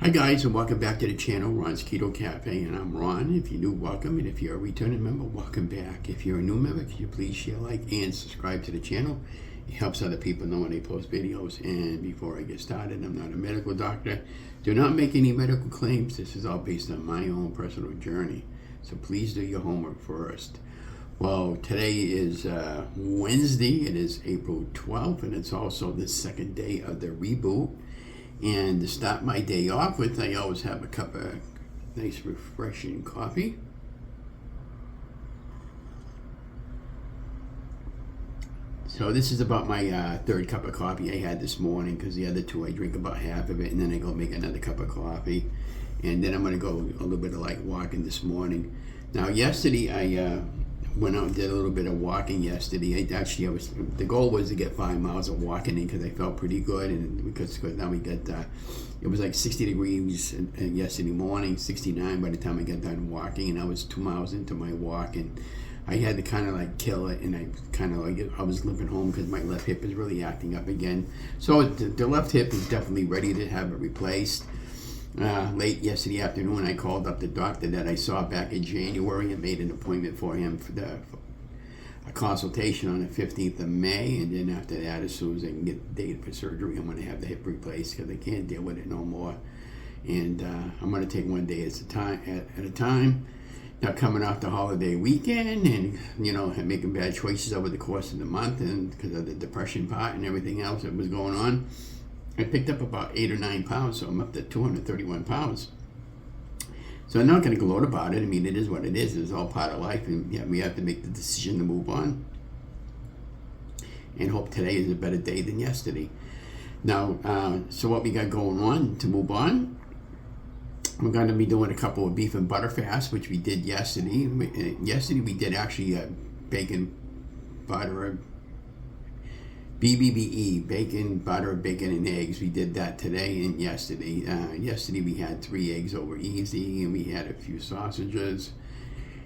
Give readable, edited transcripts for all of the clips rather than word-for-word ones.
Hi guys, and welcome back to the channel, Ron's Keto Cafe, and I'm Ron. If you're new, welcome, and if you're a returning member, welcome back. If you're a new member, can you please share, like, and subscribe to the channel? It helps other people know when they post videos. And before I get started, I'm not a medical doctor. Do not make any medical claims. This is all based on my own personal journey. So please do your homework first. Well, today is Wednesday. It is April 12th, and it's also the second day of the reboot. And to start my day off with, I always have a cup of nice refreshing coffee. So this is about my third cup of coffee I had this morning, because the other two I drink about half of it and then I go make another cup of coffee. And then I'm going to go a little bit of like walking this morning. Now yesterday I went out and did a little bit of walking yesterday. The goal was to get 5 miles of walking in because I felt pretty good, and because now we got it was like 60 degrees yesterday morning, 69 by the time I got done walking, and I was 2 miles into my walk, and I had to kind of like kill it, and I was limping home because my left hip is really acting up again. So the left hip is definitely ready to have it replaced. Late yesterday afternoon, I called up the doctor that I saw back in January and made an appointment for him for a consultation on the 15th of May. And then after that, as soon as I can get the date for surgery, I'm going to have the hip replaced because I can't deal with it no more. And I'm going to take one day at a time. Now, coming off the holiday weekend and, making bad choices over the course of the month, and because of the depression part and everything else that was going on, I picked up about 8 or 9 pounds, so I'm up to 231 pounds. So I'm not going to gloat about it. I mean, it is what it is. It's all part of life, and we have to make the decision to move on and hope today is a better day than yesterday. Now, so what we got going on to move on, we're going to be doing a couple of beef and butter fasts, which we did yesterday. Yesterday we did actually bacon, butter, BBBE, bacon, butter, bacon, and eggs. We did that today and yesterday. Yesterday we had 3 eggs over easy, and we had a few sausages,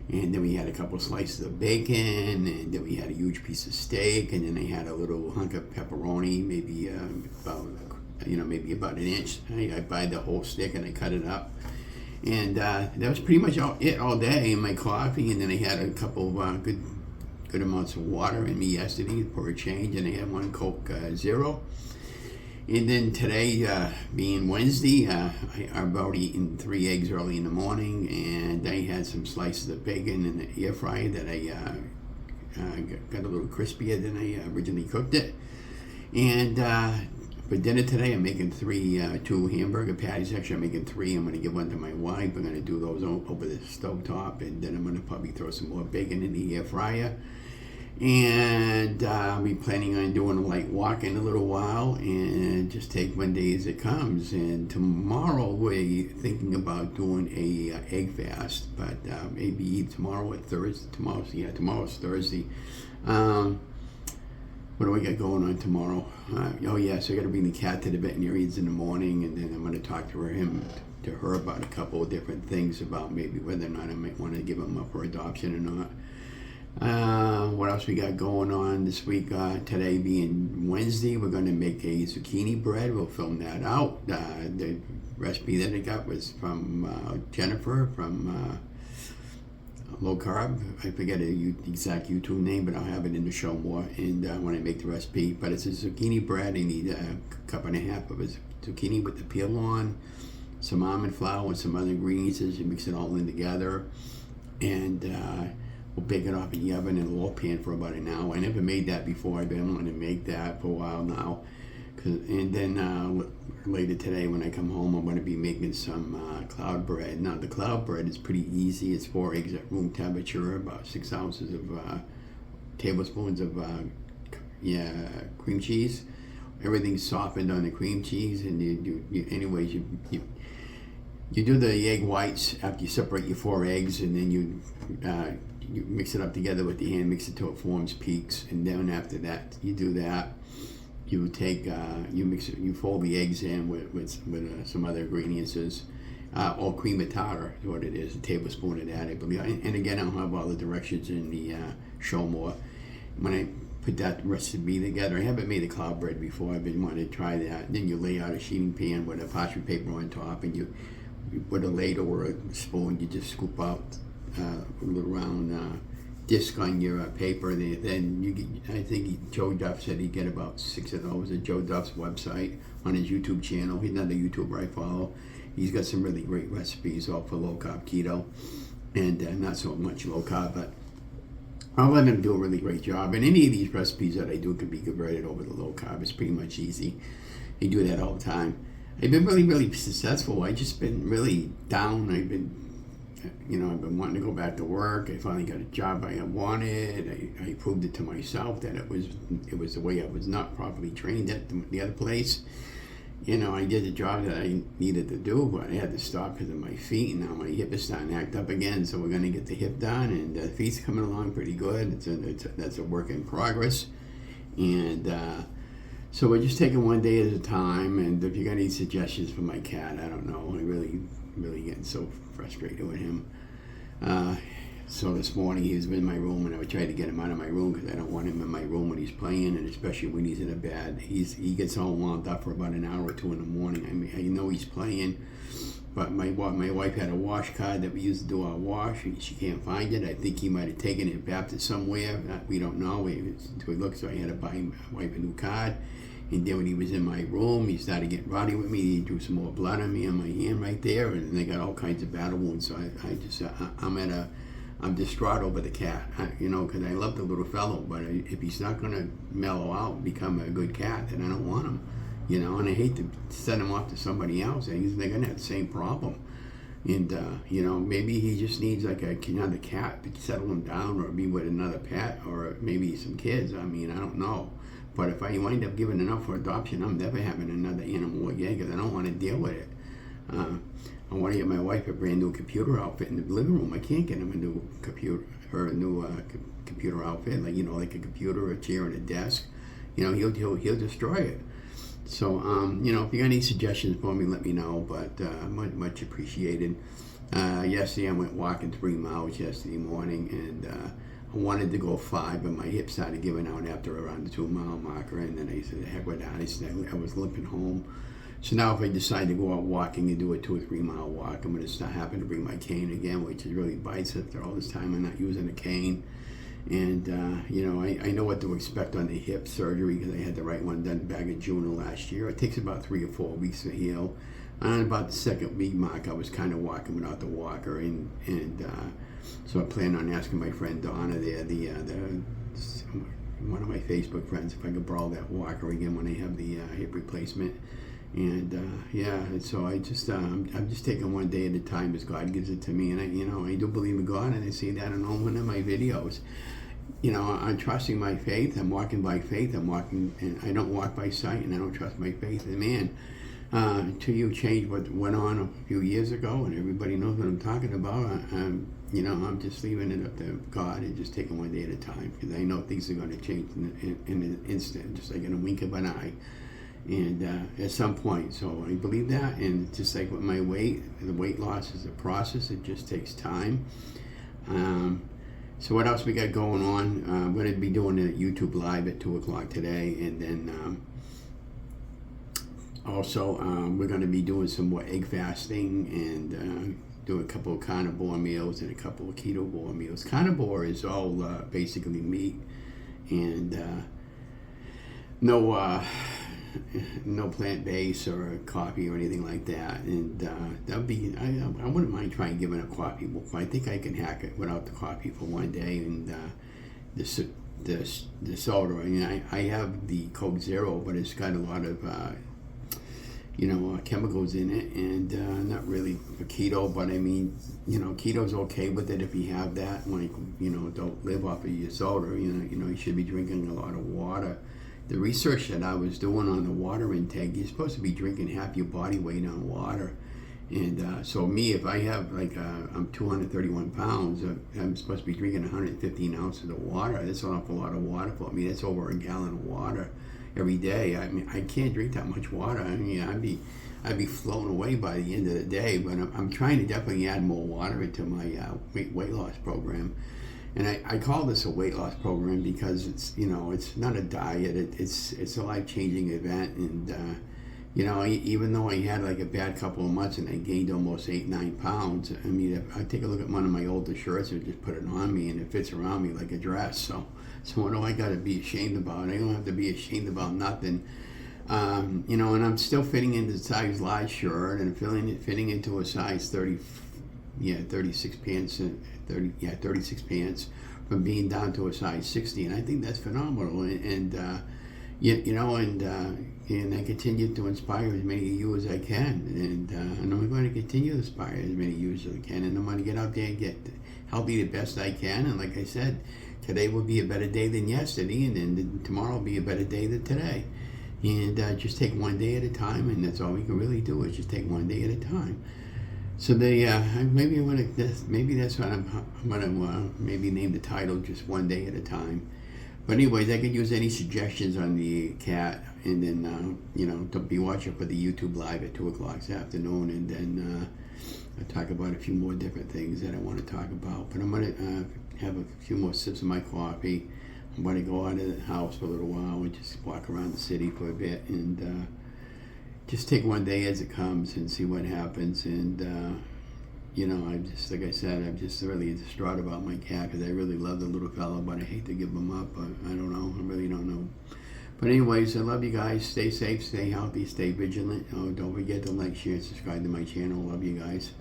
and then we had a couple slices of bacon, and then we had a huge piece of steak, and then I had a little hunk of pepperoni, maybe about an inch. I buy the whole stick and I cut it up, and that was pretty much it all day. And my coffee, and then I had a couple of good amounts of water in me yesterday for a change, and I had 1 Coke Zero. And then today, being Wednesday, I've already eaten 3 eggs early in the morning, and I had some slices of bacon in the air fryer that I got a little crispier than I originally cooked it. And for dinner today, I'm making 2 hamburger patties. Actually, I'm making 3. I'm going to give one to my wife. I'm going to do those over the stovetop, and then I'm going to probably throw some more bacon in the air fryer. And I'll be planning on doing a light walk in a little while, and just take one day as it comes. And tomorrow we're thinking about doing a egg fast, but maybe tomorrow or Thursday. Tomorrow's Thursday. What do we got going on tomorrow? So I got to bring the cat to the veterinarians in the morning, and then I'm going to talk to her about a couple of different things about maybe whether or not I might want to give him up for adoption or not. What else we got going on this week? Today being Wednesday, we're going to make a zucchini bread. We'll film that out. The recipe that I got was from Jennifer from Low-Carb. I forget the exact YouTube name, but I'll have it in the show more and when I make the recipe. But it's a zucchini bread. I need a cup and a half of a zucchini with the peel on, some almond flour, and some other ingredients. You mix it all in together, and we'll bake it off in the oven in a low pan for about an hour. I never made that before. I've been wanting to make that for a while now. And then later today when I come home, I'm going to be making some cloud bread. Now the cloud bread is pretty easy. It's 4 eggs at room temperature, about 6 ounces of tablespoons of cream cheese. Everything's softened on the cream cheese, and you do the egg whites after you separate your 4 eggs, and then you mix it up together with the hand, mix it till it forms peaks, and then after that you do that. You take you mix it, you fold the eggs in with some other ingredients, or cream of tartar is what it is, a tablespoon of that, I believe. And again, I'll have all the directions in the show more. When I put that recipe together. I haven't made a cloud bread before. I've been wanting to try that. Then you lay out a sheeting pan with a parchment paper on top, and you with a ladle or a spoon, you just scoop out a little round disc on your paper. Then you get, I think Joe Duff said he'd get about 6 of those at Joe Duff's website on his YouTube channel. He's another YouTuber I follow. He's got some really great recipes all for low-carb keto, and not so much low-carb, but I'll let him do a really great job. And any of these recipes that I do can be converted over to low-carb. It's pretty much easy. I do that all the time. I've been really, really successful. I've just been really down. I've been wanting to go back to work. I finally got a job I wanted. I proved it to myself that it was the way I was not properly trained at the other place. I did the job that I needed to do, but I had to stop because of my feet, and now my hip is starting to act up again. So we're going to get the hip done, and the feet's coming along pretty good. That's a work in progress, and so we're just taking one day at a time. And if you got any suggestions for my cat, I don't know. I really getting so frustrated with him. So this morning he was in my room, and I would try to get him out of my room because I don't want him in my room when he's playing, and especially when he's in a bed. He gets all wound up for about an hour or two in the morning. I mean, I know he's playing, but my wife had a wash card that we used to do our wash. She can't find it. I think he might have taken it back to somewhere. We don't know. So I had to buy my wife a new card. And then when he was in my room, he started getting rowdy with me. He drew some more blood on me on my hand right there, and they got all kinds of battle wounds. So I'm distraught over the cat, because I love the little fellow, but if he's not going to mellow out and become a good cat, then I don't want him, and I hate to send him off to somebody else. They're going to have the same problem. And, maybe he just needs like another cat to settle him down, or be with another pet, or maybe some kids. I mean, I don't know. But if I wind up giving enough for adoption, I'm never having another animal again, because I don't want to deal with it. I want to get my wife a brand new computer outfit in the living room. I can't get him a new computer outfit, like a computer, a chair, and a desk. He'll destroy it. So, if you got any suggestions for me, let me know. But much appreciated. Yesterday I went walking 3 miles yesterday morning, and I wanted to go 5, but my hip started giving out after around the 2-mile marker, and then I said, the heck with that. I was limping home. So now if I decide to go out walking and do a 2 or 3 mile walk, I'm going to happen to bring my cane again, which is really bites after all this time I'm not using a cane. And, I know what to expect on the hip surgery, because I had the right one done back in June of last year. It takes about 3 or 4 weeks to heal. And about the 2nd week mark, I was kind of walking without the walker, and so I plan on asking my friend Donna there, one of my Facebook friends, if I could borrow that walker again when I have the hip replacement. And so I'm just taking one day at a time as God gives it to me, and I do believe in God, and I see that in all one of my videos. I'm trusting my faith. I'm walking by faith. I'm walking, and I don't walk by sight, and I don't trust my faith in man. Until you change what went on a few years ago, and everybody knows what I'm talking about. I'm just leaving it up to God and just taking one day at a time, because I know things are going to change in an instant, just like in a wink of an eye. And at some point, so I believe that. And just like with my weight, the weight loss is a process. It just takes time. So what else we got going on? I'm going to be doing a YouTube live at 2 o'clock today, and then also we're going to be doing some more egg fasting, and do a couple of carnivore meals and a couple of keto meals. Carnivore is all basically meat, and no plant-based or coffee or anything like that. And that'd be, I wouldn't mind trying giving up coffee. I think I can hack it without the coffee for one day. And the soda, I have the Coke Zero, but it's got a lot of chemicals in it, and not really for keto, but I mean, keto's okay with it if you have that. Don't live off of your soda. You should be drinking a lot of water. The research that I was doing on the water intake, you're supposed to be drinking half your body weight on water. And so me, if I have I'm 231 pounds, I'm supposed to be drinking 115 ounces of water. That's an awful lot of water for me. That's over a gallon of water every day. I mean, I can't drink that much water. I mean, I'd be flown away by the end of the day. But I'm trying to definitely add more water into my weight loss program. And I call this a weight loss program because it's, you know, it's not a diet. It's a life-changing event. And, you know, even though I had like a bad couple of months and I gained almost 8-9 pounds, I mean, if I take a look at one of my older shirts and just put it on me and it fits around me like a dress. So what do I got to be ashamed about? I don't have to be ashamed about nothing. You know, and I'm still fitting into the size large shirt and fitting into a size 36 pants, 36 pants, from being down to a size 60, and I think that's phenomenal. And I continue to inspire as many of you as I can, and I'm going to continue to inspire as many of you as I can, and I'm going to get out there and get healthy the best I can. And like I said, today will be a better day than yesterday, and then tomorrow will be a better day than today. And just take one day at a time, and that's all we can really do is just take one day at a time. So maybe that's what I'm gonna maybe name the title, just one day at a time. But anyways, I could use any suggestions on the cat, and then don't be watching for the YouTube live at 2:00 this afternoon, and then I'll talk about a few more different things that I want to talk about. But I'm gonna have a few more sips of my coffee. I'm gonna go out of the house for a little while and just walk around the city for a bit, and just take one day as it comes and see what happens. And I'm just, like I said, I'm just really distraught about my cat because I really love the little fella, but I hate to give him up. But I don't know. I really don't know. But anyways, I love you guys. Stay safe, stay healthy, stay vigilant. Oh, don't forget to like, share, and subscribe to my channel. Love you guys.